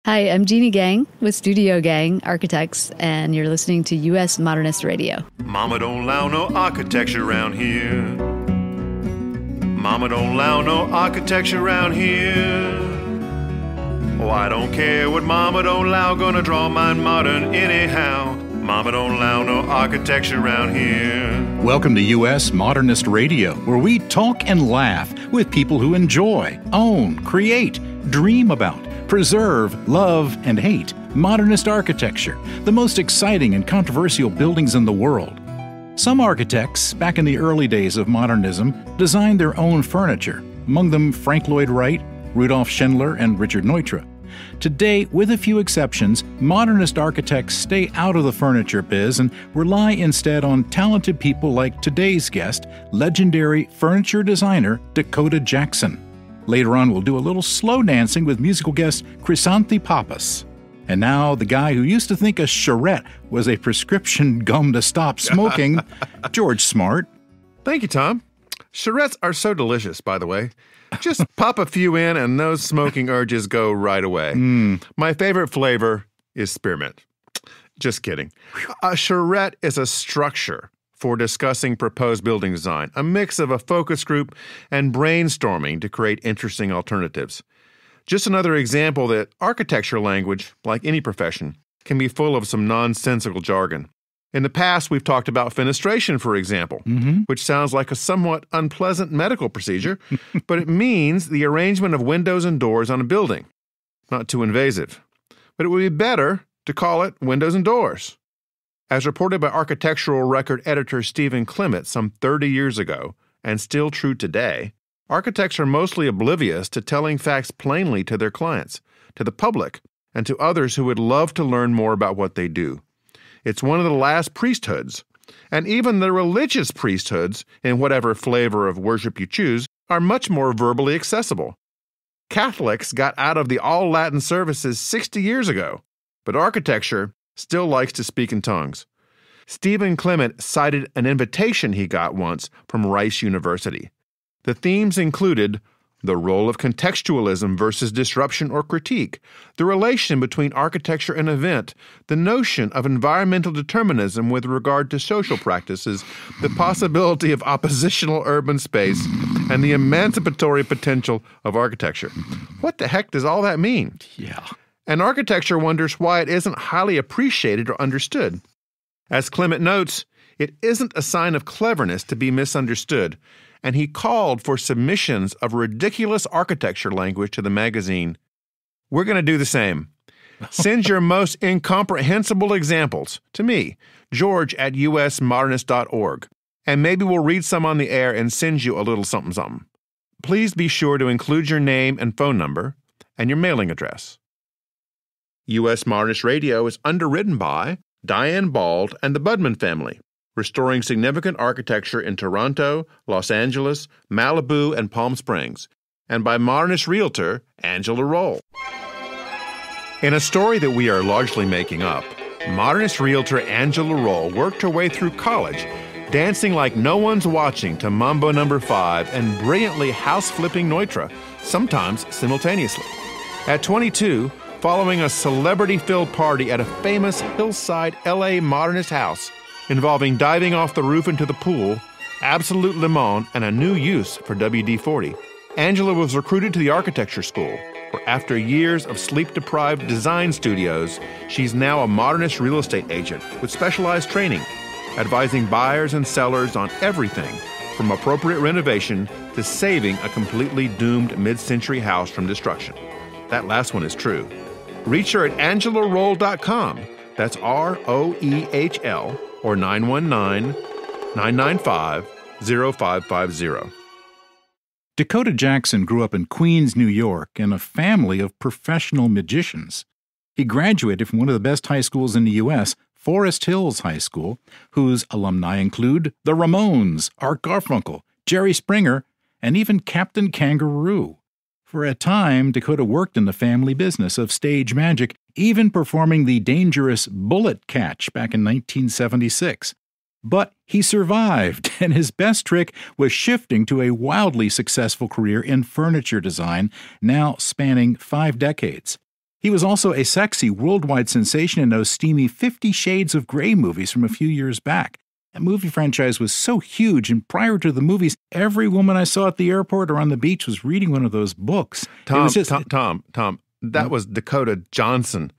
Hi, I'm Jeannie Gang with Studio Gang Architects, and you're listening to U.S. Modernist Radio. Mama don't allow no architecture around here. Mama don't allow no architecture around here. Oh, I don't care what Mama don't allow, gonna draw mine modern anyhow. Mama don't allow no architecture around here. Welcome to U.S. Modernist Radio, where we talk and laugh with people who enjoy, own, create, dream about, preserve, love, and hate modernist architecture, the most exciting and controversial buildings in the world. Some architects, back in the early days of modernism, designed their own furniture, among them Frank Lloyd Wright, Rudolph Schindler, and Richard Neutra. Today, with a few exceptions, modernist architects stay out of the furniture biz and rely instead on talented people like today's guest, legendary furniture designer Dakota Jackson. Later on, we'll do a little slow dancing with musical guest Krisanthi Pappas. And now, the guy who used to think a charrette was a prescription gum to stop smoking, George Smart. Thank you, Tom. Charrettes are so delicious, by the way. Just pop a few in and those smoking urges go right away. My favorite flavor is spearmint. Just kidding. A charrette is a structure for discussing proposed building design, a mix of a focus group and brainstorming to create interesting alternatives. Just another example that architecture language, like any profession, can be full of some nonsensical jargon. In the past, we've talked about fenestration, for example, which sounds like a somewhat unpleasant medical procedure, but it means the arrangement of windows and doors on a building. Not too invasive. But it would be better to call it windows and doors. As reported by architectural record editor Stephen Clement some 30 years ago, and still true today, architects are mostly oblivious to telling facts plainly to their clients, to the public, and to others who would love to learn more about what they do. It's one of the last priesthoods, and even the religious priesthoods, in whatever flavor of worship you choose, are much more verbally accessible. Catholics got out of the all-Latin services 60 years ago, but architecture still likes to speak in tongues. Stephen Clement cited an invitation he got once from Rice University. The themes included the role of contextualism versus disruption or critique, the relation between architecture and event, the notion of environmental determinism with regard to social practices, the possibility of oppositional urban space, and the emancipatory potential of architecture. What the heck does all that mean? Yeah. And architecture wonders why it isn't highly appreciated or understood. As Clement notes, it isn't a sign of cleverness to be misunderstood, and he called for submissions of ridiculous architecture language to the magazine. We're going to do the same. Send your most incomprehensible examples to me, George at usmodernist.org, and maybe we'll read some on the air and send you a little something. Please be sure to include your name and phone number and your mailing address. U.S. Modernist Radio is underwritten by Diane Bald and the Budman family, restoring significant architecture in Toronto, Los Angeles, Malibu, and Palm Springs, and by modernist realtor Angela Roll. In a story that we are largely making up, modernist realtor Angela Roll worked her way through college, dancing like no one's watching to Mambo No. 5 and brilliantly house-flipping Neutra, sometimes simultaneously. At 22, following a celebrity-filled party at a famous hillside L.A. modernist house involving diving off the roof into the pool, absolute Le Mans, and a new use for WD-40, Angela was recruited to the architecture school, where after years of sleep-deprived design studios, she's now a modernist real estate agent with specialized training, advising buyers and sellers on everything from appropriate renovation to saving a completely doomed mid-century house from destruction. That last one is true. Reach her at angelaroll.com. That's ROEHL or 919-995-0550. Dakota Jackson grew up in Queens, New York, in a family of professional magicians. He graduated from one of the best high schools in the U.S., Forest Hills High School, whose alumni include the Ramones, Art Garfunkel, Jerry Springer, and even Captain Kangaroo. For a time, Dakota worked in the family business of stage magic, even performing the dangerous bullet catch back in 1976. But he survived, and his best trick was shifting to a wildly successful career in furniture design, now spanning 5 decades. He was also a sexy worldwide sensation in those steamy 50 Shades of Grey movies from a few years back. That movie franchise was so huge, and prior to the movies, every woman I saw at the airport or on the beach was reading one of those books. Tom, that was Dakota Jackson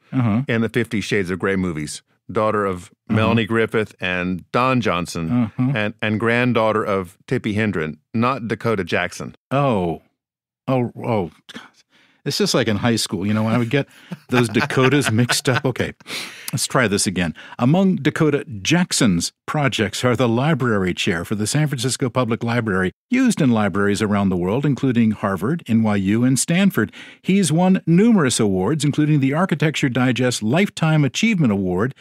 in the 50 Shades of Grey movies. Daughter of Melanie Griffith and Don Johnson, and granddaughter of Tippi Hedren, not Dakota Jackson. Oh. It's just like in high school, when I would get those Dakotas mixed up. Okay, let's try this again. Among Dakota Jackson's projects are the library chair for the San Francisco Public Library, used in libraries around the world, including Harvard, NYU, and Stanford. He's won numerous awards, including the Architecture Digest Lifetime Achievement Award,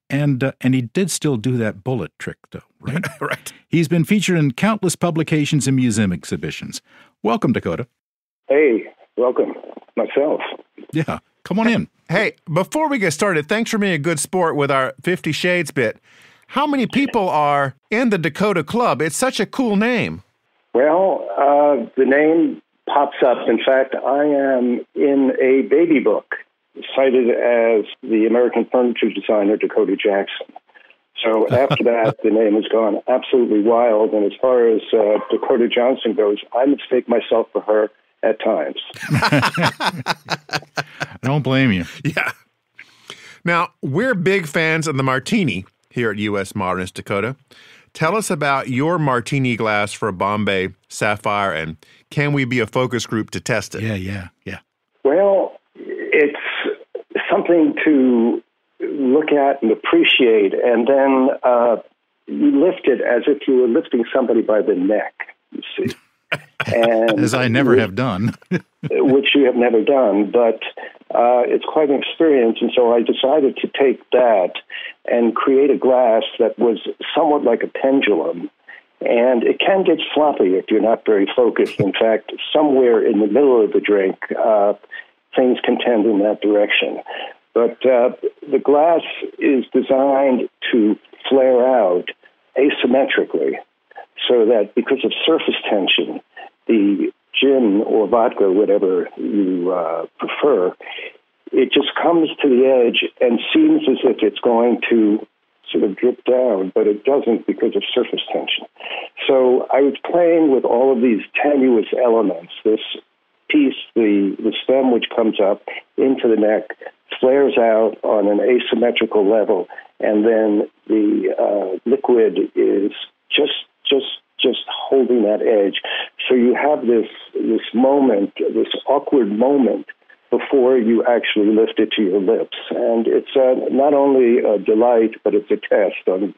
and he did still do that bullet trick, though, right? Right. He's been featured in countless publications and museum exhibitions. Welcome, Dakota. Hey, welcome. Myself. Yeah, come on in. Hey, before we get started, thanks for being a good sport with our 50 Shades bit. How many people are in the Dakota Club? It's such a cool name. Well, the name pops up. In fact, I am in a baby book cited as the American furniture designer Dakota Jackson. So after that, the name has gone absolutely wild. And as far as Dakota Johnson goes, I mistake myself for her at times. I don't blame you. Yeah. Now, we're big fans of the martini here at U.S. Modernist, Dakota. Tell us about your martini glass for Bombay Sapphire, and can we be a focus group to test it? Yeah. Well, it's something to look at and appreciate, and then you lift it as if you were lifting somebody by the neck, you see. And as I never have done. Which you have never done, but it's quite an experience. And so I decided to take that and create a glass that was somewhat like a pendulum. And it can get sloppy if you're not very focused. In fact, somewhere in the middle of the drink, things can tend in that direction. But the glass is designed to flare out asymmetrically, so that because of surface tension, the gin or vodka, whatever you prefer, it just comes to the edge and seems as if it's going to sort of drip down, but it doesn't because of surface tension. So I was playing with all of these tenuous elements. This piece, the stem which comes up into the neck, flares out on an asymmetrical level, and then the liquid is just holding that edge. So you have this moment, this awkward moment before you actually lift it to your lips. And it's not only a delight, but it's a test on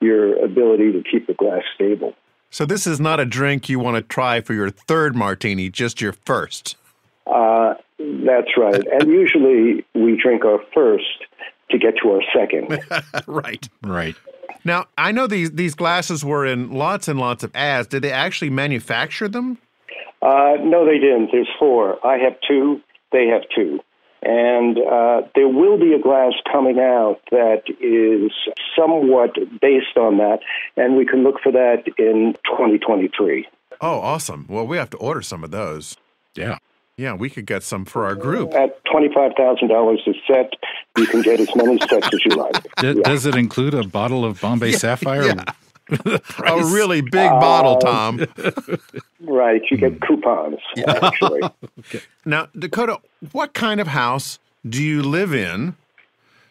your ability to keep the glass stable. So this is not a drink you want to try for your third martini, just your first. That's right. And usually we drink our first to get to our second. Right. Now, I know these glasses were in lots and lots of ads. Did they actually manufacture them? No, they didn't. There's 4. I have 2. They have 2. And there will be a glass coming out that is somewhat based on that, and we can look for that in 2023. Oh, awesome. Well, we have to order some of those. Yeah. Yeah, we could get some for our group. At $25,000 a set, you can get as many sets as you like. Does it include a bottle of Bombay Sapphire? Yeah. A really big bottle, Tom. Right, you get coupons, actually. Okay. Now, Dakota, what kind of house do you live in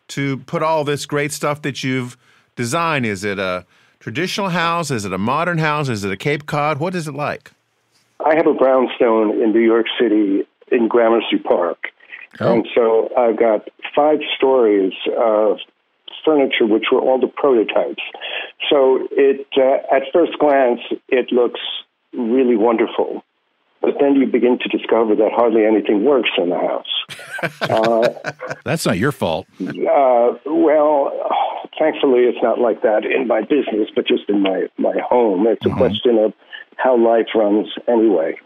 to put all this great stuff that you've designed? Is it a traditional house? Is it a modern house? Is it a Cape Cod? What is it like? I have a brownstone in New York City in Gramercy Park. Oh. And so I've got 5 stories of furniture, which were all the prototypes. So it, at first glance, it looks really wonderful. But then you begin to discover that hardly anything works in the house. That's not your fault. Well, thankfully, it's not like that in my business, but just in my home. It's a question of how life runs anyway.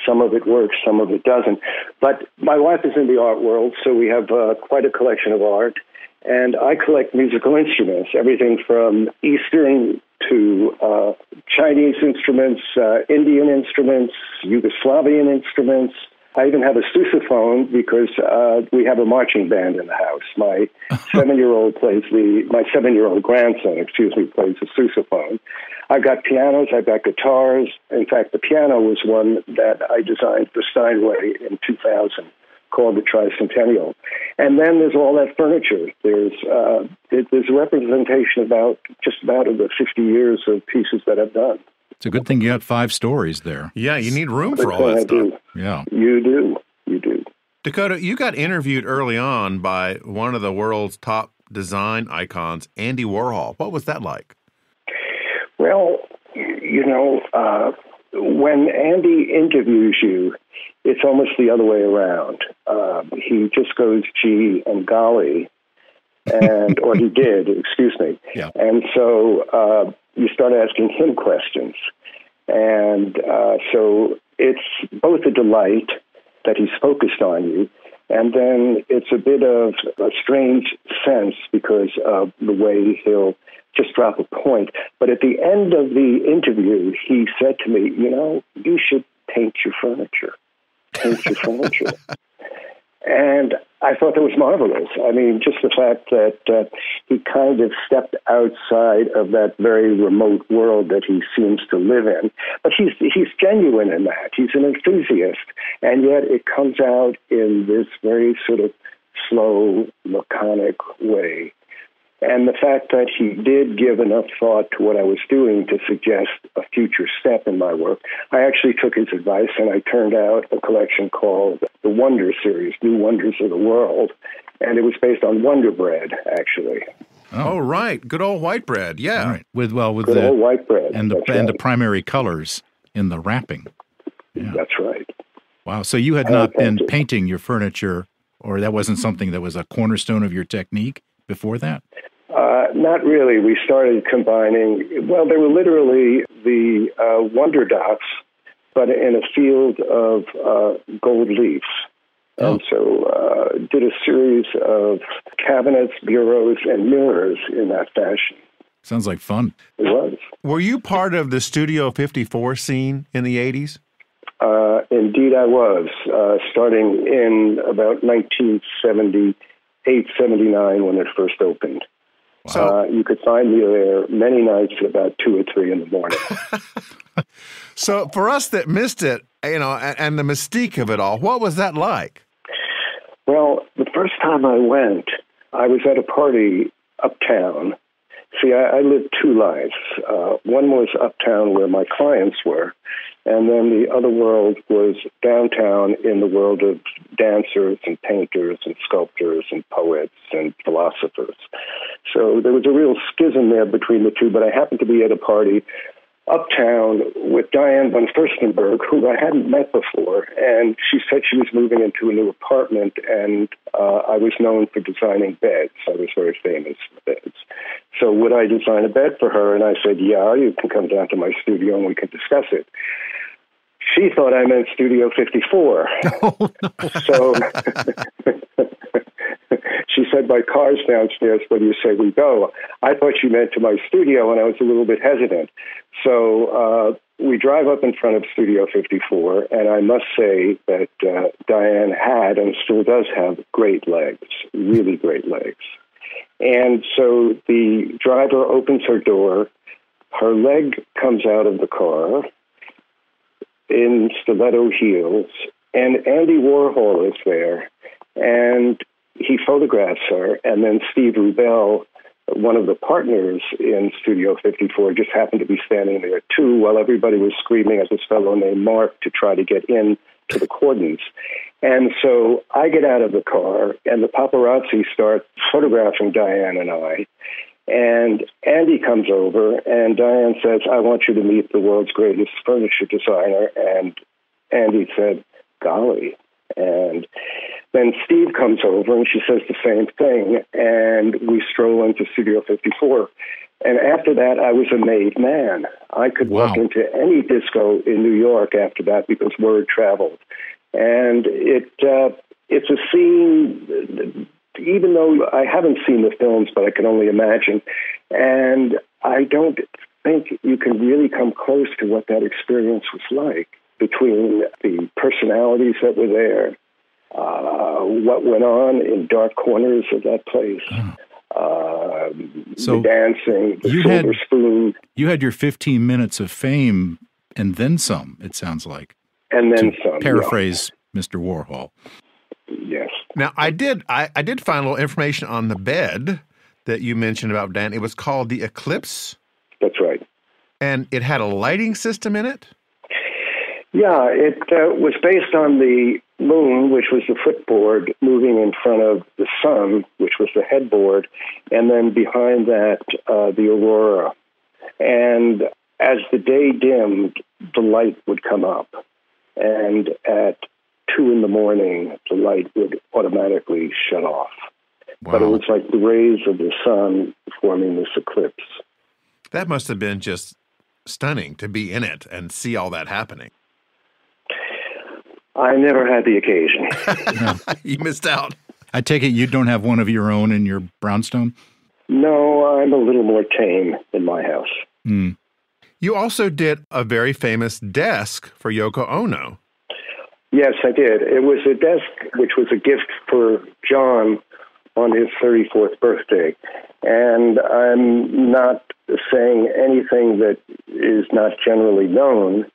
Some of it works, some of it doesn't. But my wife is in the art world, so we have quite a collection of art. And I collect musical instruments, everything from Eastern to Chinese instruments, Indian instruments, Yugoslavian instruments, I even have a sousaphone because we have a marching band in the house. My 7-year-old my 7-year-old grandson, plays the sousaphone. I've got pianos, I've got guitars. In fact, the piano was one that I designed for Steinway in 2000, called the Tricentennial. And then there's all that furniture. There's a representation about of the 50 years of pieces that I've done. It's a good thing you got 5 stories there. Yeah, you need room for all that stuff. Do. Yeah. You do. Dakota, you got interviewed early on by one of the world's top design icons, Andy Warhol. What was that like? Well, when Andy interviews you, it's almost the other way around. He just goes, gee, and golly, or he did, excuse me. Yeah. And so you start asking him questions. And so it's both a delight that he's focused on you, and then it's a bit of a strange sense because of the way he'll just drop a point. But at the end of the interview, he said to me, you should paint your furniture. Paint your furniture. And I thought that was marvelous. I mean, just the fact that he kind of stepped outside of that very remote world that he seems to live in. But he's genuine in that. He's an enthusiast. And yet it comes out in this very sort of slow, laconic way. And the fact that he did give enough thought to what I was doing to suggest a future step in my work, I actually took his advice and I turned out a collection called the Wonder Series, New Wonders of the World. And it was based on Wonder Bread, actually. Oh, right. Good old white bread. Yeah. Right. With good the old white bread. and the primary colors in the wrapping. Yeah. That's right. Wow. So you had not been painting your furniture, or that wasn't something that was a cornerstone of your technique before that? Not really. We started combining, well, they were literally the Wonder Dots, but in a field of gold leaf. And so did a series of cabinets, bureaus, and mirrors in that fashion. Sounds like fun. It was. Were you part of the Studio 54 scene in the 80s? Indeed, I was, starting in about 1978, 79 when it first opened. So you could find me there many nights about 2 or 3 in the morning. So for us that missed it, and the mystique of it all, what was that like? Well, the first time I went, I was at a party uptown. See, I lived 2 lives. One was uptown where my clients were, and then the other world was downtown in the world of dancers and painters and sculptors and poets and philosophers. So there was a real schism there between the two, but I happened to be at a party uptown with Diane von Furstenberg, who I hadn't met before, and she said she was moving into a new apartment, and I was known for designing beds. I was very famous for beds. So would I design a bed for her? And I said, yeah, you can come down to my studio and we can discuss it. She thought I meant Studio 54. Oh, no. So she said, my car's downstairs, what do you say we go? I thought she meant to my studio, and I was a little bit hesitant. So we drive up in front of Studio 54, and I must say that Diane had and still does have great legs, really great legs. And so the driver opens her door, her leg comes out of the car in stiletto heels, and Andy Warhol is there, and he photographs her, and then Steve Rubell, one of the partners in Studio 54, just happened to be standing there too, while everybody was screaming at this fellow named Mark to try to get in to the cordons. And so I get out of the car, and the paparazzi start photographing Diane and I. And Andy comes over, and Diane says, I want you to meet the world's greatest furniture designer. And Andy said, golly. And then Steve comes over, and she says the same thing, and we stroll into Studio 54. And after that, I was a made man. I could walk into any disco in New York after that because word traveled. And it's a scene, even though I haven't seen the films, but I can only imagine. And I don't think you can really come close to what that experience was like. between the personalities that were there, what went on in dark corners of that place, So the dancing, the you silver spoon. You had your 15 minutes of fame and then some, it sounds like. And then to some. paraphrase Mr. Warhol. Yes. Now, I did find a little information on the bed that you mentioned about Dan. It was called the Eclipse. That's right. And it had a lighting system in it? Yeah, it was based on the moon, which was the footboard, moving in front of the sun, which was the headboard, and then behind that, the aurora. And as the day dimmed, the light would come up. And at 2 in the morning, the light would automatically shut off. Wow. But it was like the rays of the sun forming this eclipse. That must have been just stunning to be in it and see all that happening. I never had the occasion. You missed out. I take it you don't have one of your own in your brownstone? No, I'm a little more tame in my house. Mm. You also did a very famous desk for Yoko Ono. Yes, I did. It was a desk which was a gift for John on his 34th birthday. And I'm not saying anything that is not generally known.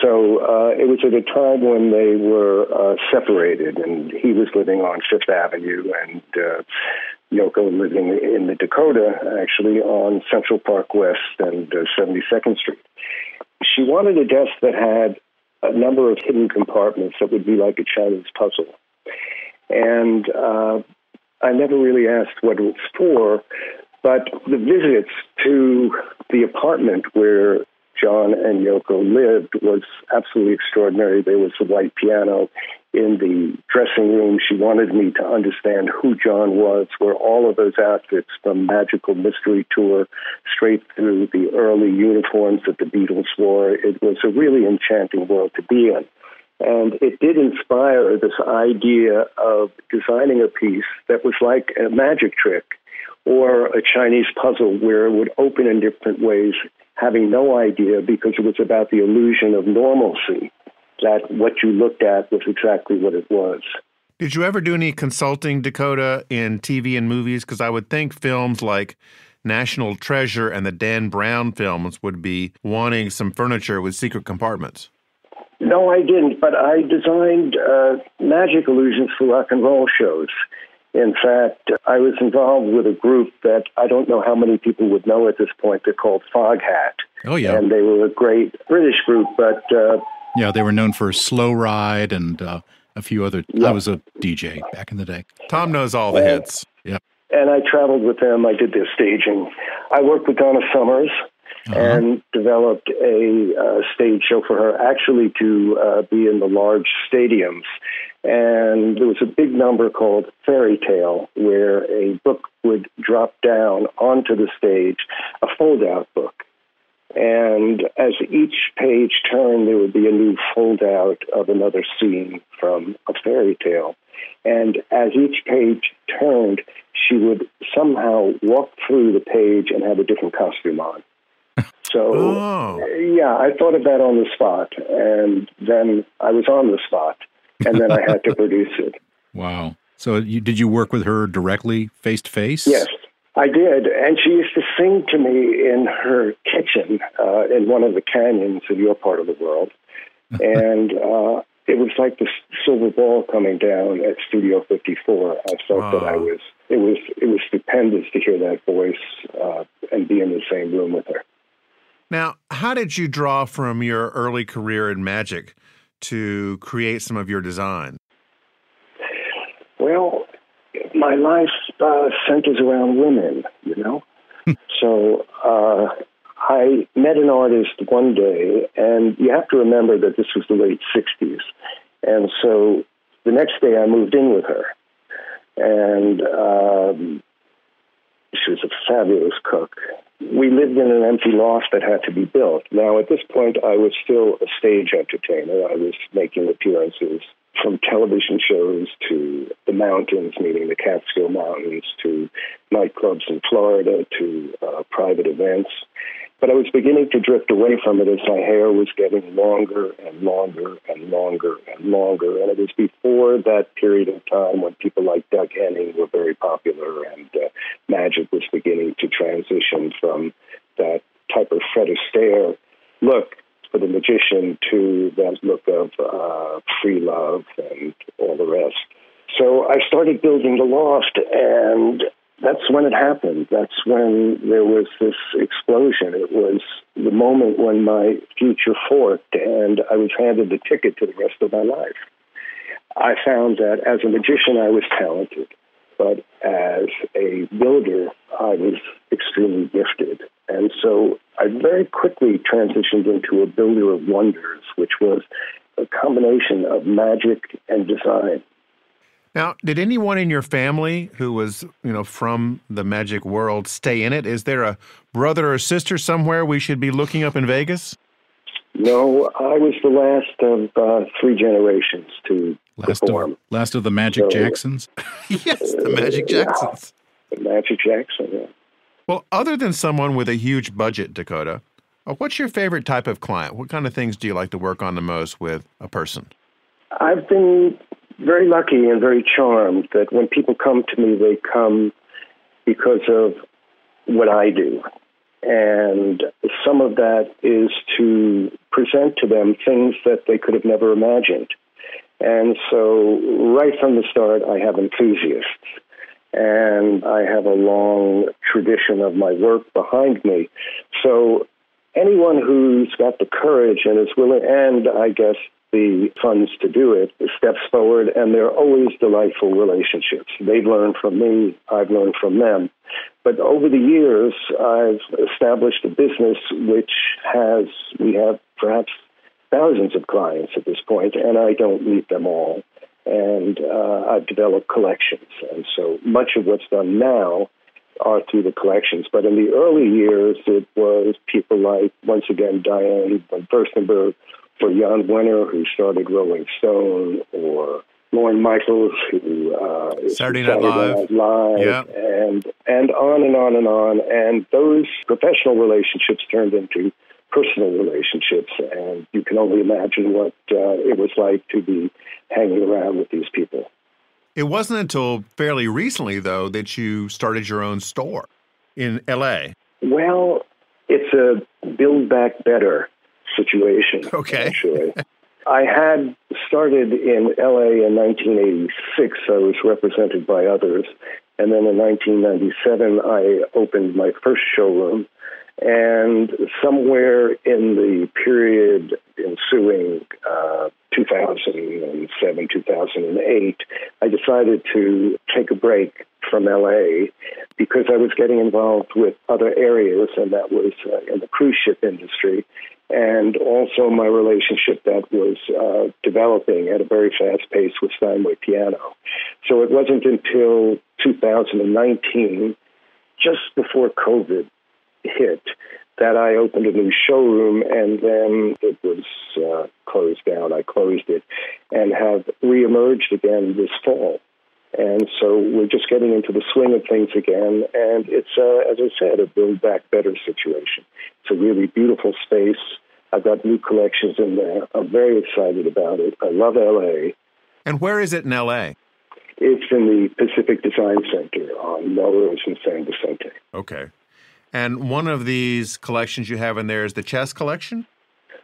So it was at a time when they were separated, and he was living on Fifth Avenue, and Yoko living in the Dakota, actually, on Central Park West and 72nd Street. She wanted a desk that had a number of hidden compartments that would be like a Chinese puzzle. And I never really asked what it was for, but the visits to the apartment where John and Yoko lived was absolutely extraordinary. There was a white piano in the dressing room. She wanted me to understand who John was, where all of those outfits from Magical Mystery Tour straight through the early uniforms that the Beatles wore. It was a really enchanting world to be in. And it did inspire this idea of designing a piece that was like a magic trick or a Chinese puzzle where it would open in different ways, having no idea because it was about the illusion of normalcy, that what you looked at was exactly what it was. Did you ever do any consulting, Dakota, in TV and movies? Because I would think films like National Treasure and the Dan Brown films would be wanting some furniture with secret compartments. No, I didn't, but I designed magic illusions for rock and roll shows. In fact, I was involved with a group that I don't know how many people would know at this point. They're called Foghat. Oh, yeah. And they were a great British group, but... yeah, they were known for Slow Ride and a few other... Yeah. I was a DJ back in the day. Tom knows all the hits. Yeah. And I traveled with them. I did their staging. I worked with Donna Summers and developed a stage show for her, actually to be in the large stadiums. And there was a big number called Fairy Tale, where a book would drop down onto the stage, a fold-out book. And as each page turned, there would be a new fold-out of another scene from a fairy tale. And as each page turned, she would somehow walk through the page and have a different costume on. So, yeah, I thought of that on the spot, and then I was on the spot, and then I had to produce it. Wow. So did you work with her directly, face-to-face? Yes, I did, and she used to sing to me in her kitchen in one of the canyons in your part of the world, and it was like the silver ball coming down at Studio 54. I felt that it was stupendous to hear that voice and be in the same room with her. Now, how did you draw from your early career in magic to create some of your design? Well, my life centers around women, you know? So I met an artist one day, and you have to remember that this was the late 60s. And so the next day I moved in with her. And she was a fabulous cook. We lived in an empty loft that had to be built. Now, at this point, I was still a stage entertainer. I was making appearances from television shows to the mountains, meaning the Catskill Mountains, to nightclubs in Florida, to private events. But I was beginning to drift away from it as my hair was getting longer and longer and longer and longer. And it was before that period of time when people like Doug Henning were very popular, and magic was beginning to transition from that type of Fred Astaire look for the magician to that look of free love and all the rest. So I started building the loft, and that's when it happened. That's when there was this explosion. It was the moment when my future forked, and I was handed the ticket to the rest of my life. I found that as a magician, I was talented, but as a builder, I was extremely gifted. And so I very quickly transitioned into a builder of wonders, which was a combination of magic and design. Now, did anyone in your family who was, from the magic world stay in it? Is there a brother or sister somewhere we should be looking up in Vegas? No, I was the last of 3 generations to perform. Last of the Magic Jacksons? Yes, the Magic Jacksons. The Magic Jackson, yeah. Well, other than someone with a huge budget, Dakota, what's your favorite type of client? What kind of things do you like to work on the most with a person? I've been very lucky and very charmed that when people come to me, they come because of what I do. And some of that is to present to them things that they could have never imagined. And so right from the start, I have enthusiasts. And I have a long tradition of my work behind me. So anyone who's got the courage and is willing, and I guess the funds to do it, steps forward, and they're always delightful relationships. They've learned from me, I've learned from them. But over the years, I've established a business we have perhaps thousands of clients at this point, and I don't meet them all. And I've developed collections. And so much of what's done now are through the collections. But in the early years, it was people like, once again, Diane von Furstenberg, or Jan Wenner, who started Rolling Stone, or Lorne Michaels, who is Saturday Night Live, yep. and on and on and on. And those professional relationships turned into personal relationships, and you can only imagine what it was like to be hanging around with these people. It wasn't until fairly recently, though, that you started your own store in L.A. Well, it's a Build Back Better situation, okay. Actually. I had started in L.A. in 1986. I was represented by others. And then in 1997, I opened my first showroom. And somewhere in the period ensuing 2007, 2008, I decided to take a break from L.A. because I was getting involved with other areas, and that was in the cruise ship industry, and also my relationship that was developing at a very fast pace with Steinway Piano. So it wasn't until 2019, just before COVID hit, that I opened a new showroom, and then it was closed down. I closed it and have reemerged again this fall. And so we're just getting into the swing of things again, and it's, as I said, a Build Back Better situation. It's a really beautiful space. I've got new collections in there. I'm very excited about it. I love L.A. And where is it in L.A.? It's in the Pacific Design Center on Melrose and San Vicente. Okay. And one of these collections you have in there is the chess collection?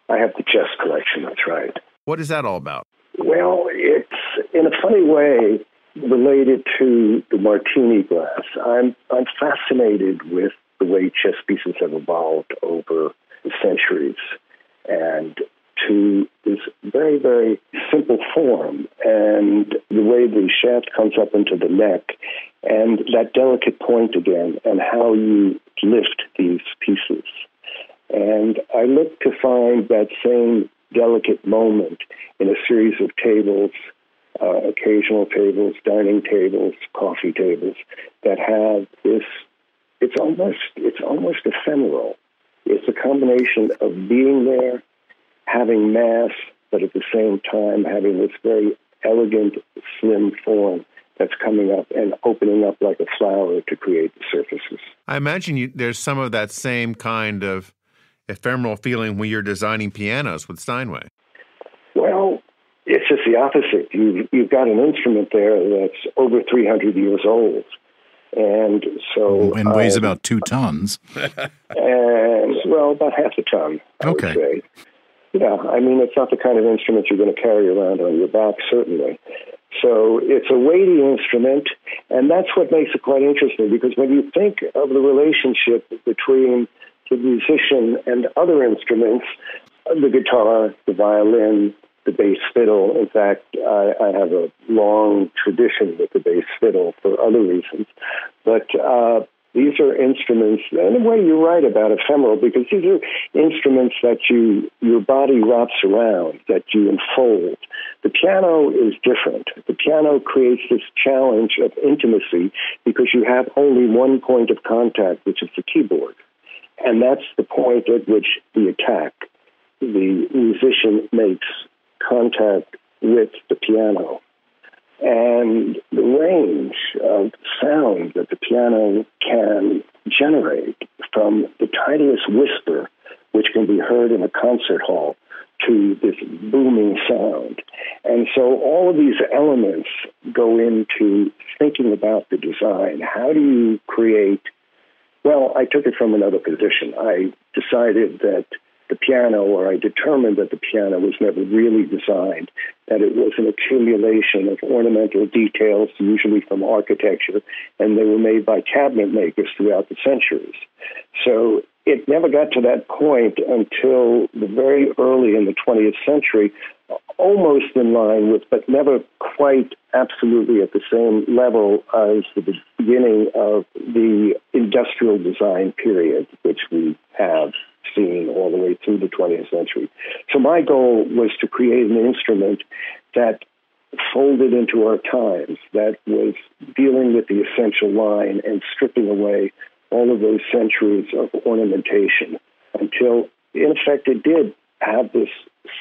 I have the chess collection, that's right. What is that all about? Well, it's, in a funny way, related to the martini glass. I'm fascinated with the way chess pieces have evolved over the centuries, and to this very, very simple form, and the way the shaft comes up into the neck, and that delicate point again, and how you lift these pieces. And I look to find that same delicate moment in a series of tables, occasional tables, dining tables, coffee tables, that have this, it's almost ephemeral. It's a combination of being there, having mass, but at the same time having this very elegant, slim form that's coming up and opening up like a flower to create the surfaces. I imagine there's some of that same kind of ephemeral feeling when you're designing pianos with Steinway? Well, it's just the opposite. You've got an instrument there that's over 300 years old. And so... And weighs about 2 tons. And, well, about half a ton, I would say. Yeah, I mean, it's not the kind of instrument you're going to carry around on your back, certainly. So it's a weighty instrument, and that's what makes it quite interesting, because when you think of the relationship between the musician and other instruments, the guitar, the violin, the bass fiddle. In fact, I have a long tradition with the bass fiddle for other reasons. But these are instruments, in a way you're right about ephemeral, because these are instruments that your body wraps around, that you unfold. The piano is different. The piano creates this challenge of intimacy because you have only one point of contact, which is the keyboard. And that's the point at which the musician makes contact with the piano. And the range of sound that the piano can generate, from the tiniest whisper, which can be heard in a concert hall, to this booming sound. And so all of these elements go into thinking about the design. How do you create... Well, I took it from another position. I decided that the piano, or I determined that the piano was never really designed, that it was an accumulation of ornamental details, usually from architecture, and they were made by cabinet makers throughout the centuries. So it never got to that point until the very early in the 20th century, almost in line with, but never quite absolutely at the same level as the beginning of the industrial design period, which we have seen all the way through the 20th century. So my goal was to create an instrument that folded into our times, that was dealing with the essential line and stripping away all of those centuries of ornamentation until, in effect, it did have this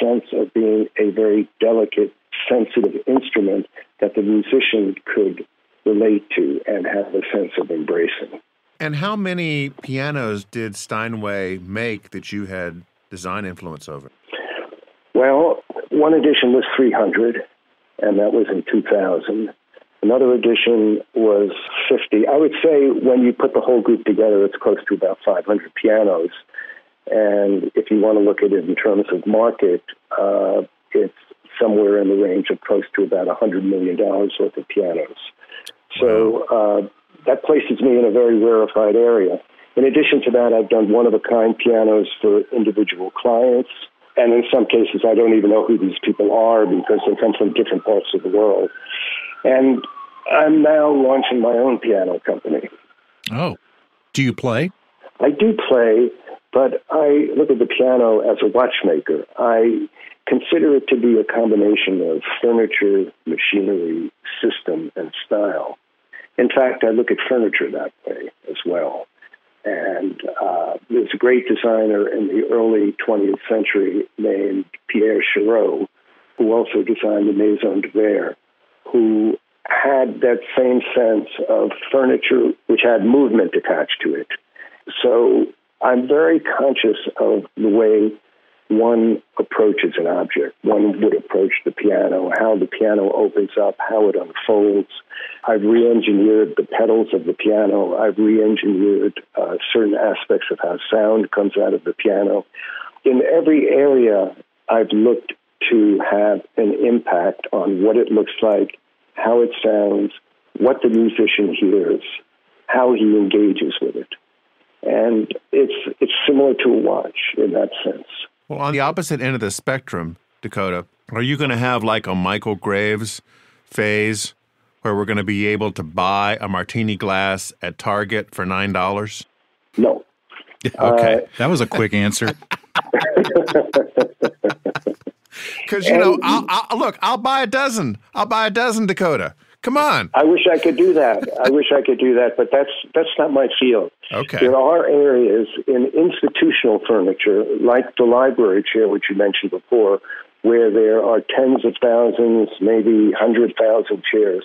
sense of being a very delicate, sensitive instrument that the musician could relate to and have a sense of embracing. And how many pianos did Steinway make that you had design influence over? Well, one edition was 300, and that was in 2000. Another edition was 50. I would say when you put the whole group together, it's close to about 500 pianos. And if you want to look at it in terms of market, it's somewhere in the range of close to about $100 million worth of pianos. So that places me in a very rarefied area. In addition to that, I've done one-of-a-kind pianos for individual clients. And in some cases, I don't even know who these people are because they come from different parts of the world. And I'm now launching my own piano company. Oh, do you play? I do play, but I look at the piano as a watchmaker. I consider it to be a combination of furniture, machinery, system, and style. In fact, I look at furniture that way as well. And there's a great designer in the early 20th century named Pierre Chirot, who also designed the Maison de Verre, who had that same sense of furniture which had movement attached to it. So I'm very conscious of the way one approaches an object. One would approach the piano, how the piano opens up, how it unfolds. I've re-engineered the pedals of the piano. I've re-engineered certain aspects of how sound comes out of the piano. In every area, I've looked to have an impact on what it looks like, how it sounds, what the musician hears, how he engages with it. And it's similar to a watch in that sense. Well, on the opposite end of the spectrum, Dakota, are you going to have like a Michael Graves phase where we're going to be able to buy a martini glass at Target for $9? No. Okay, that was a quick answer. Because, I'll buy a dozen. I'll buy a dozen, Dakota. Come on. I wish I could do that. But that's not my field. Okay. There are areas in institutional furniture, like the library chair, which you mentioned before, where there are tens of thousands, maybe 100,000 chairs.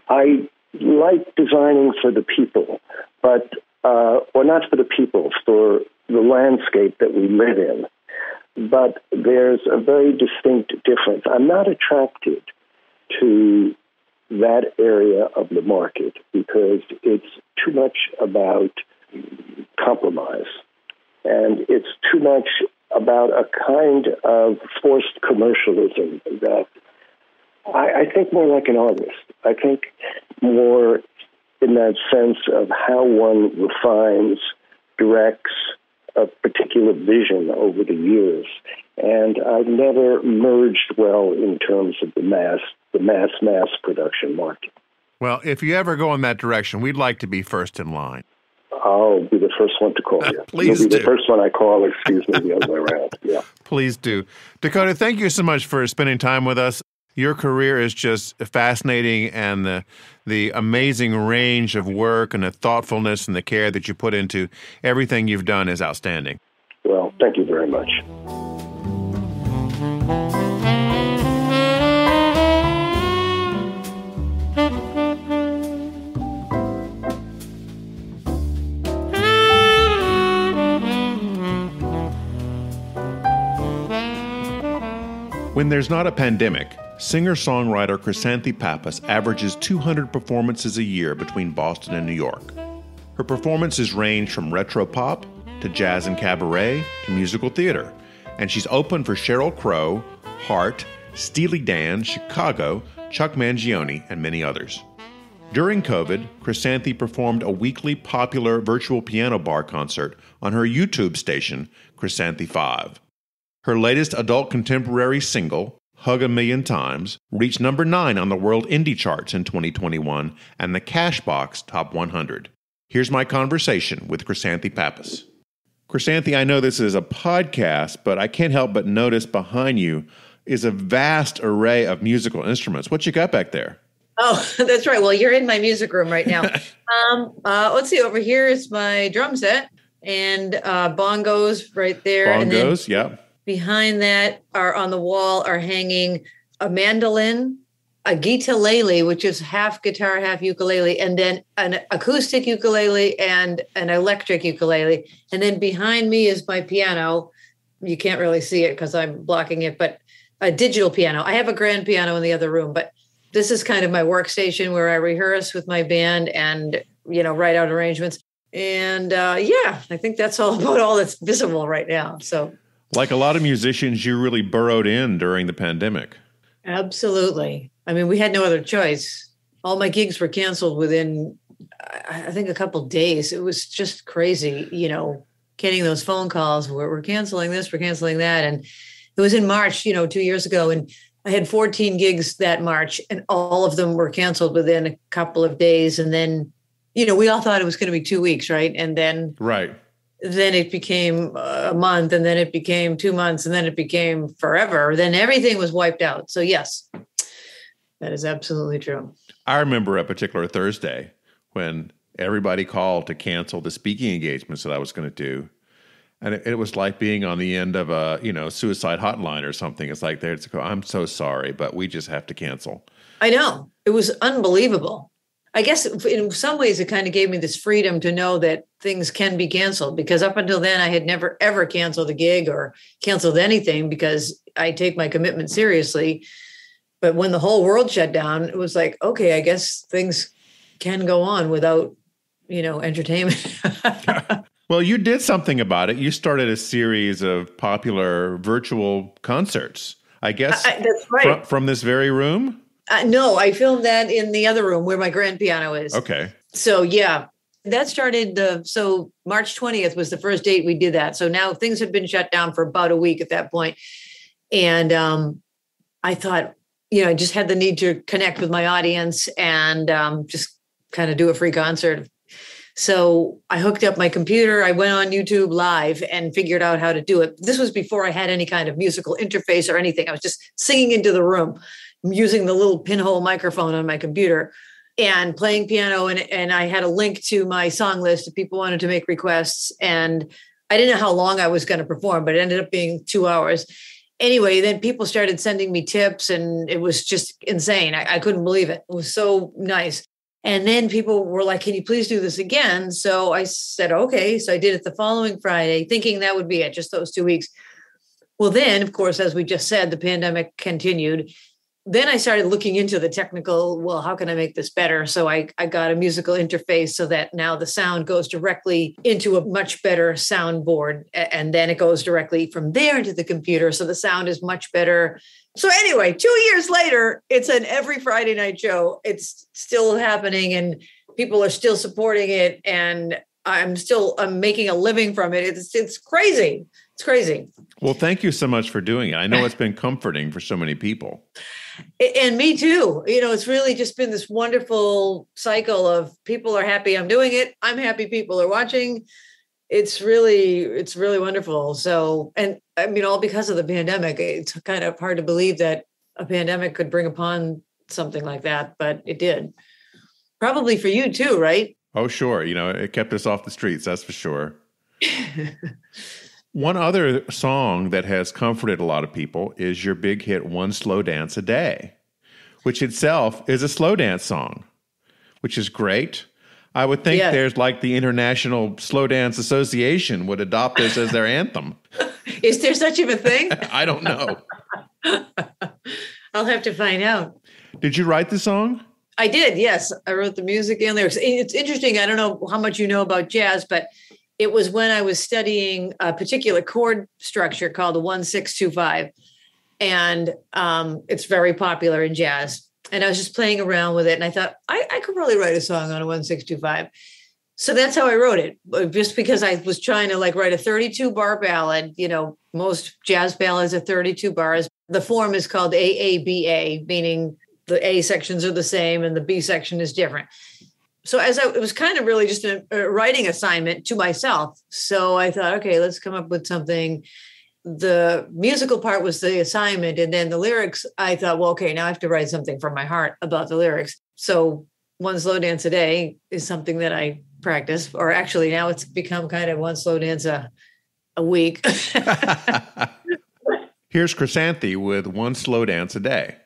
I like designing for the people, but or not for the people, for the landscape that we live in. But there's a very distinct difference. I'm not attracted to that area of the market because it's too much about compromise. And it's too much about a kind of forced commercialism that I think more like an artist. I think more in that sense of how one refines, directs a particular vision over the years. And I've never merged well in terms of the mass production market. Well, if you ever go in that direction, we'd like to be first in line. I'll be the first one to call you. Please You'll be do. the first one I call, excuse me, the other way around. Yeah. Please do. Dakota, thank you so much for spending time with us. Your career is just fascinating, and the amazing range of work and the thoughtfulness and the care that you put into everything you've done is outstanding. Well, thank you very much. When there's not a pandemic, singer-songwriter Krisanthi Pappas averages 200 performances a year between Boston and New York. Her performances range from retro pop to jazz and cabaret to musical theater, and she's opened for Sheryl Crow, Hart, Steely Dan, Chicago, Chuck Mangione, and many others. During COVID, Krisanthi performed a weekly popular virtual piano bar concert on her YouTube station, Krisanthi 5. Her latest adult contemporary single, Hug a Million Times, reached number 9 on the World Indie Charts in 2021 and the Cashbox Top 100. Here's my conversation with Krisanthi Pappas. Krisanthi, I know this is a podcast, but I can't help but notice behind you is a vast array of musical instruments. What you got back there? Oh, that's right. Well, you're in my music room right now. Let's see. Over here is my drum set and bongos right there. Bongos, and then yeah. behind that are on the wall are hanging a mandolin, a guitarlele, which is half guitar, half ukulele, and then an acoustic ukulele and an electric ukulele. And then behind me is my piano. You can't really see it because I'm blocking it, but a digital piano. I have a grand piano in the other room, but this is kind of my workstation where I rehearse with my band and, write out arrangements. And I think that's all about all that's visible right now. So, like a lot of musicians, you really burrowed in during the pandemic. Absolutely. I mean, we had no other choice. All my gigs were canceled within, I think, a couple of days. It was just crazy, getting those phone calls where we're canceling this, we're canceling that. And it was in March, 2 years ago. And I had 14 gigs that March, and all of them were canceled within a couple of days. And then, we all thought it was going to be 2 weeks, right? And then then it became a month, and then it became 2 months, and then it became forever. Then everything was wiped out. So yes, that is absolutely true. I remember a particular Thursday when everybody called to cancel the speaking engagements that I was going to do. And it was like being on the end of a, suicide hotline or something. It's like, I'm so sorry, but we just have to cancel. I know. It was unbelievable. I guess in some ways it kind of gave me this freedom to know that things can be canceled, because up until then I had never, ever canceled a gig or canceled anything because I take my commitment seriously. But when the whole world shut down, it was like, okay, I guess things can go on without, entertainment. Well, you did something about it. You started a series of popular virtual concerts, I guess, that's right. From this very room? No, I filmed that in the other room where my grand piano is. Okay. So, yeah, that started, so March 20th was the first date we did that. So now things have been shut down for about a week at that point. And I thought, I just had the need to connect with my audience and just kind of do a free concert. So I hooked up my computer. I went on YouTube Live and figured out how to do it. This was before I had any kind of musical interface or anything. I was just singing into the room, using the little pinhole microphone on my computer and playing piano. And I had a link to my song list if people wanted to make requests. And I didn't know how long I was going to perform, but it ended up being 2 hours. Anyway, then people started sending me tips, and it was just insane. I couldn't believe it. It was so nice. And then people were like, can you please do this again? So I said, okay. So I did it the following Friday, thinking that would be it, just those 2 weeks. Well, then, of course, as we just said, the pandemic continued. Then I started looking into the technical, well, how can I make this better? So I got a musical interface so that now the sound goes directly into a much better soundboard. And then it goes directly from there into the computer. So the sound is much better. So anyway, 2 years later, it's an every Friday night show. It's still happening and people are still supporting it. And I'm making a living from it. It's crazy. It's crazy. Well, thank you so much for doing it. I know it's been comforting for so many people. And me too. It's really just been this wonderful cycle of people are happy I'm doing it. I'm happy people are watching. It's really wonderful. So, and I mean, all because of the pandemic. It's kind of hard to believe that a pandemic could bring upon something like that, but it did. Probably for you too, right? Oh, sure. It kept us off the streets, that's for sure. One other song that has comforted a lot of people is your big hit, One Slow Dance a Day, which itself is a slow dance song, which is great. I would think there's like the International Slow Dance Association would adopt this as their anthem. Is there such a thing? I don't know. I'll have to find out. Did you write the song? I did, yes. I wrote the music and lyrics. It's interesting. I don't know how much you know about jazz, but it was when I was studying a particular chord structure called the 1-6-2-5. And it's very popular in jazz. And I was just playing around with it. And I thought, I could probably write a song on a 1-6-2-5. So that's how I wrote it. Just because I was trying to write a 32-bar ballad. Most jazz ballads are 32 bars. The form is called AABA, meaning the A sections are the same and the B section is different. So it was kind of really just a writing assignment to myself. So I thought, okay, let's come up with something. The musical part was the assignment. And then the lyrics, I thought, well, okay, now I have to write something from my heart about the lyrics. So One Slow Dance a Day is something that I practice, or actually now it's become kind of one slow dance a week. Here's Krisanthi with One Slow Dance a Day.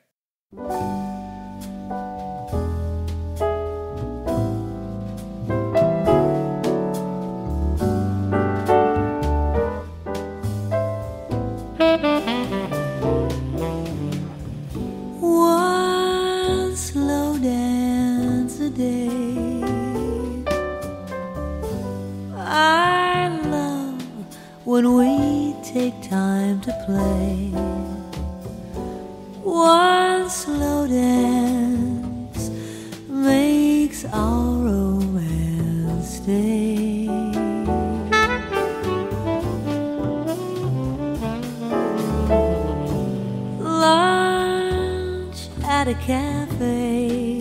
One slow dance a day. I love when we take time to play. One slow dance makes our romance stay. Lunch at a cafe.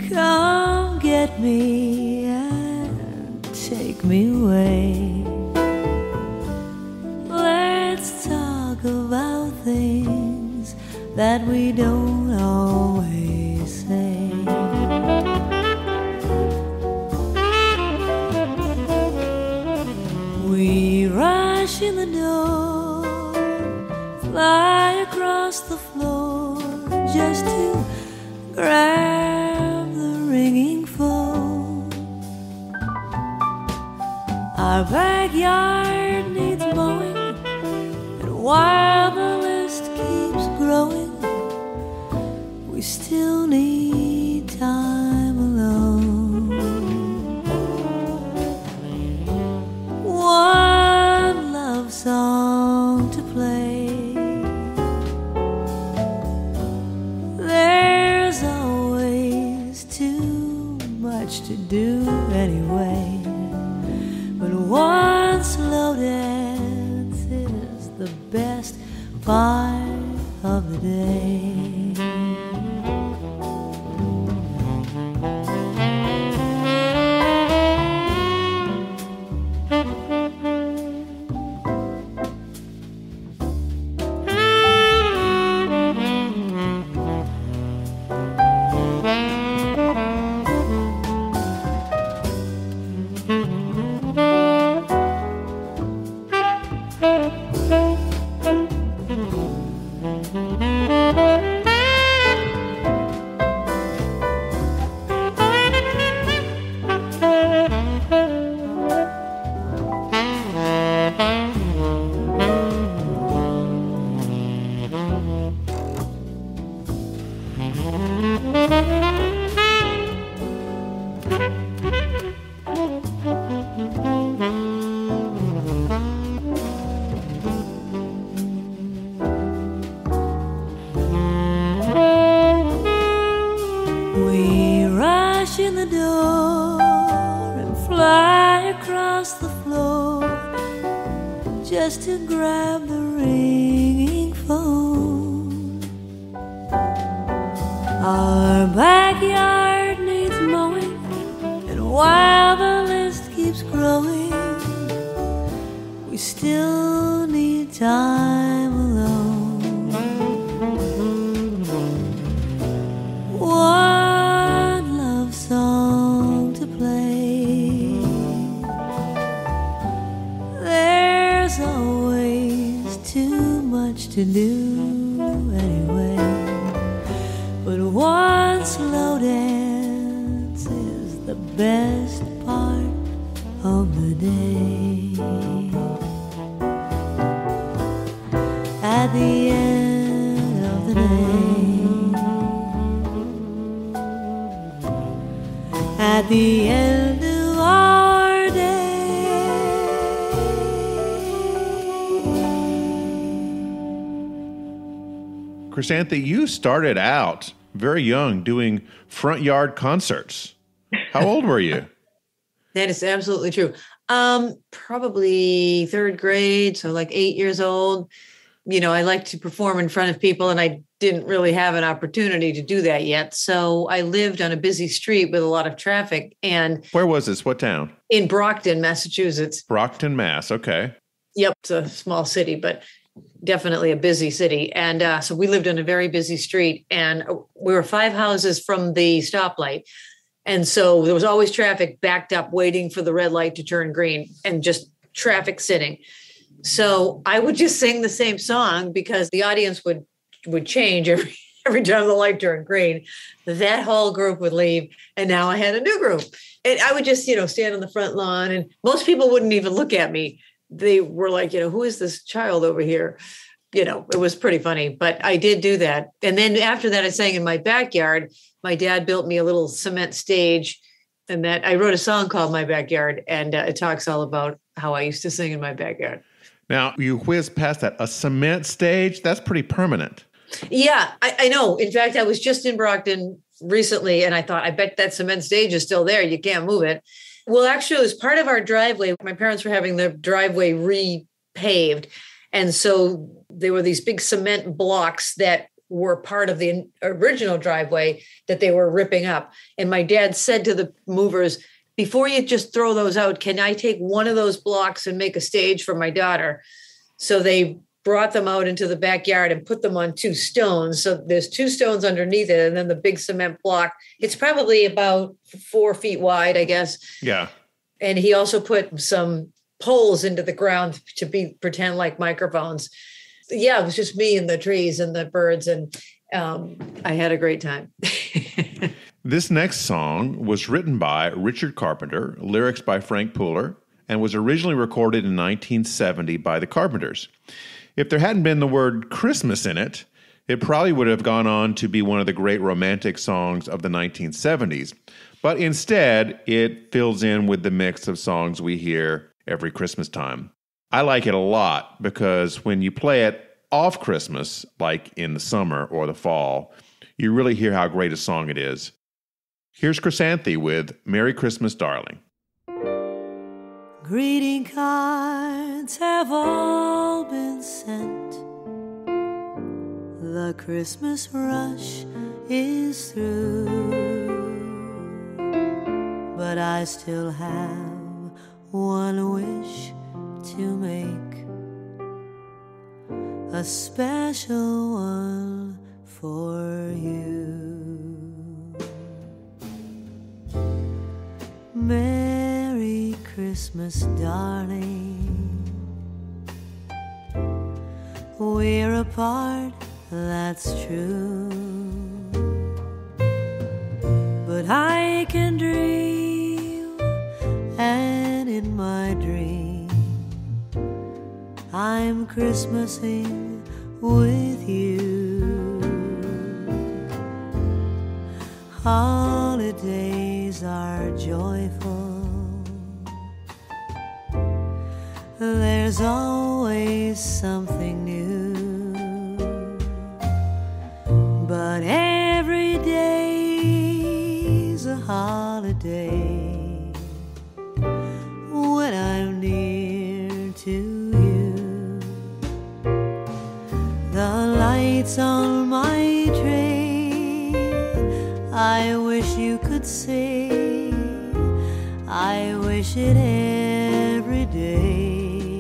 Come get me and take me away. Let's talk about things that we don't always say. We rush in the door, fly across the floor just to grab the ringing phone. Our backyard needs mowing, and while the list keeps growing, we still need time alone. One love song to play. There's always too much to do anyway, but one slow dance is the best part of the day. We rush in the door and fly across the floor just to grab the ringing phone. Our backyard needs mowing, and while the list keeps growing, we still need time alone. One love song to play. There's always too much to do anyway, but one slow dance is the best part of the day. At the end of the day, at the end of our day. Krisanthi, you started out very young doing front yard concerts. How old were you? That is absolutely true. Probably third grade, so like 8 years old. You know, I like to perform in front of people, and I didn't really have an opportunity to do that yet. So I lived on a busy street with a lot of traffic. And where was this? What town? In Brockton, Massachusetts. Brockton, Mass. Okay. Yep. It's a small city, but definitely a busy city. And so we lived on a very busy street, and we were 5 houses from the stoplight. And so there was always traffic backed up, waiting for the red light to turn green, and just traffic sitting. So I would just sing the same song because the audience would change every time the light turned green. That whole group would leave, and now I had a new group. And I would just, stand on the front lawn, and most people wouldn't even look at me. They were like, who is this child over here? It was pretty funny, but I did do that. And then after that, I sang in my backyard. My dad built me a little cement stage, and that I wrote a song called My Backyard, and it talks all about how I used to sing in my backyard. Now, you whizzed past that. A cement stage? That's pretty permanent. Yeah, I know. In fact, I was just in Brockton recently, and I thought, I bet that cement stage is still there. You can't move it. Well, actually, it was part of our driveway. My parents were having the driveway repaved. And so there were these big cement blocks that were part of the original driveway that they were ripping up. And my dad said to the movers, before you just throw those out, can I take one of those blocks and make a stage for my daughter? So they brought them out into the backyard and put them on 2 stones. So there's 2 stones underneath it, and then the big cement block. It's probably about 4 feet wide, I guess. Yeah. And he also put some poles into the ground to pretend like microphones. Yeah, it was just me and the trees and the birds, and I had a great time. This next song was written by Richard Carpenter, lyrics by Frank Puller, and was originally recorded in 1970 by the Carpenters. If there hadn't been the word Christmas in it, it probably would have gone on to be one of the great romantic songs of the 1970s. But instead, it fills in with the mix of songs we hear every Christmas time. I like it a lot because when you play it off Christmas, like in the summer or the fall, you really hear how great a song it is. Here's Krisanthi with Merry Christmas, Darling. Greeting cards have all been sent. The Christmas rush is through, but I still have one wish to make, a special one for you. Merry Christmas, darling. We're apart, that's true, but I can dream, and in my dream I'm Christmasing with you. Holidays are joyful, there's always something new, but every day holiday when I'm near to you. The lights on my tray, I wish you could see. I wish it every day.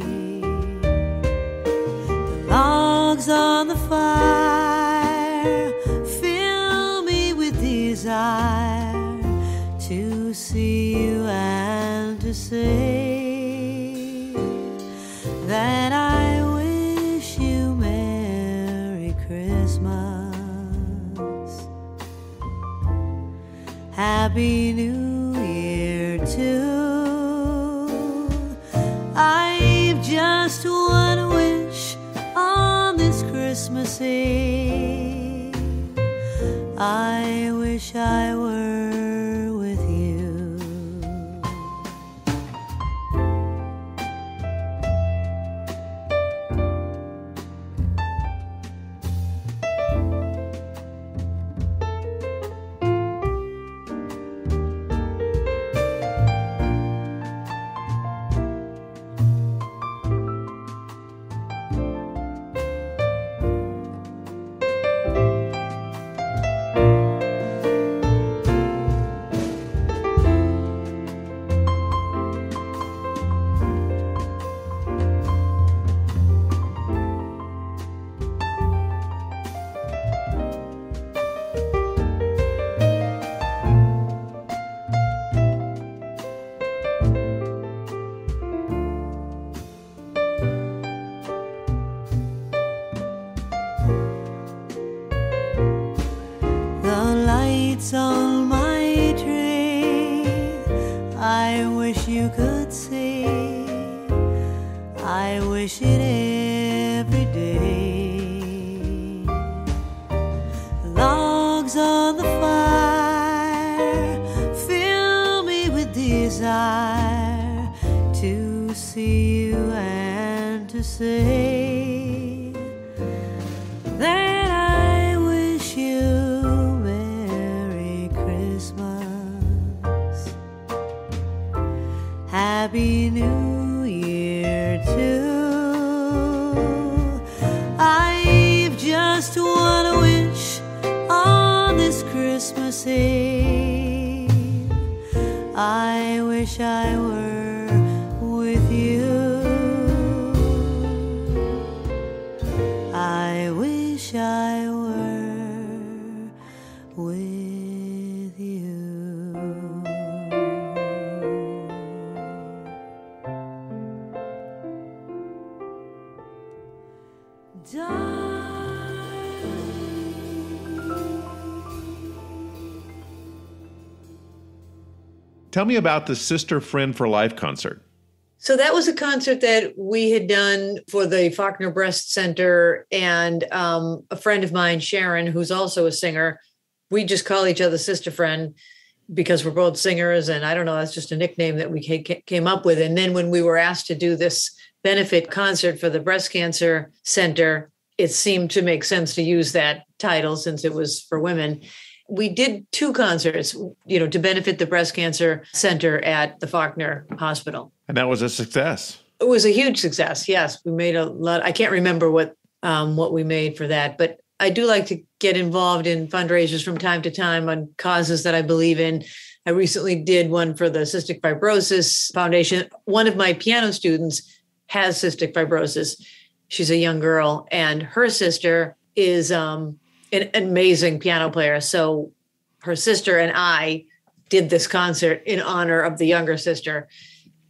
The logs on the fire fill me with desire to see you and to say that I wish you Merry Christmas, Happy New Year too. I've just one wish on this Christmas Eve. I wish I were with you. On my tray, I wish you could see. I wish it every day. Logs on the fire fill me with desire to see you and to say that I wish you Happy New Year too. I've just one wish on this Christmas Eve. I wish I were with you. I wish I were with you. Tell me about the Sister Friend for Life concert. So that was a concert that we had done for the Faulkner Breast Center, and a friend of mine, Sharon, who's also a singer. We just call each other Sister Friend because we're both singers, and I don't know, that's just a nickname that we came up with. And then when we were asked to do this benefit concert for the Breast Cancer Center, it seemed to make sense to use that title since it was for women. We did 2 concerts, to benefit the Breast Cancer Center at the Faulkner Hospital. And that was a success. It was a huge success. Yes, we made a lot. I can't remember what we made for that, but I do like to get involved in fundraisers from time to time on causes that I believe in. I recently did one for the Cystic Fibrosis Foundation. One of my piano students has cystic fibrosis. She's a young girl, and her sister is an amazing piano player. So her sister and I did this concert in honor of the younger sister.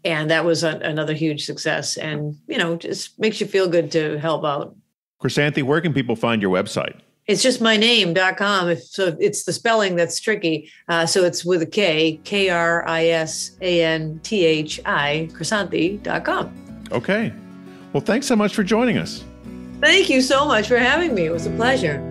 And that was another huge success. And, just makes you feel good to help out. Krisanthi, where can people find your website? It's just myname.com. So it's the spelling that's tricky. So it's with a K, Krisanthi, Krisanthi.com. Okay. Well, thanks so much for joining us. Thank you so much for having me. It was a pleasure.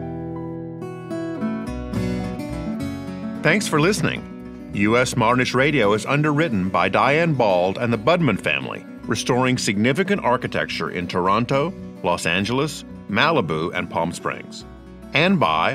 Thanks for listening. U.S. Modernist Radio is underwritten by Diane Bald and the Budman family, restoring significant architecture in Toronto, Los Angeles, Malibu, and Palm Springs. And by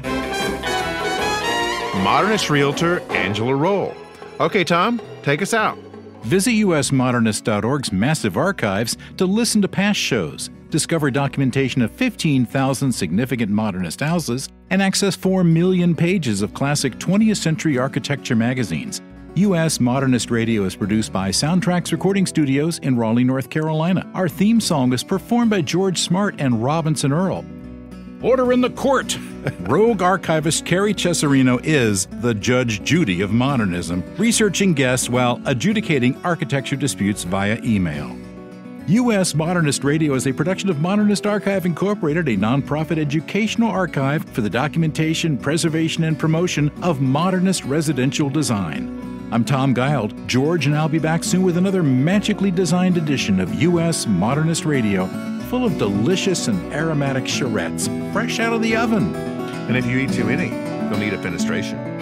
Modernist realtor Angela Roll. Okay, Tom, take us out. Visit usmodernist.org's massive archives to listen to past shows, discover documentation of 15,000 significant modernist houses, and access 4 million pages of classic 20th century architecture magazines. U.S. Modernist Radio is produced by Soundtracks Recording Studios in Raleigh, North Carolina. Our theme song is performed by George Smart and Robinson Earl. Order in the court! Rogue archivist Carrie Cesarino is the Judge Judy of modernism, researching guests while adjudicating architecture disputes via email. U.S. Modernist Radio is a production of Modernist Archive Incorporated, a nonprofit educational archive for the documentation, preservation, and promotion of modernist residential design. I'm Tom Guild. George and I'll be back soon with another magically designed edition of U.S. Modernist Radio, full of delicious and aromatic charrettes, fresh out of the oven. And if you eat too many, you'll need a fenestration.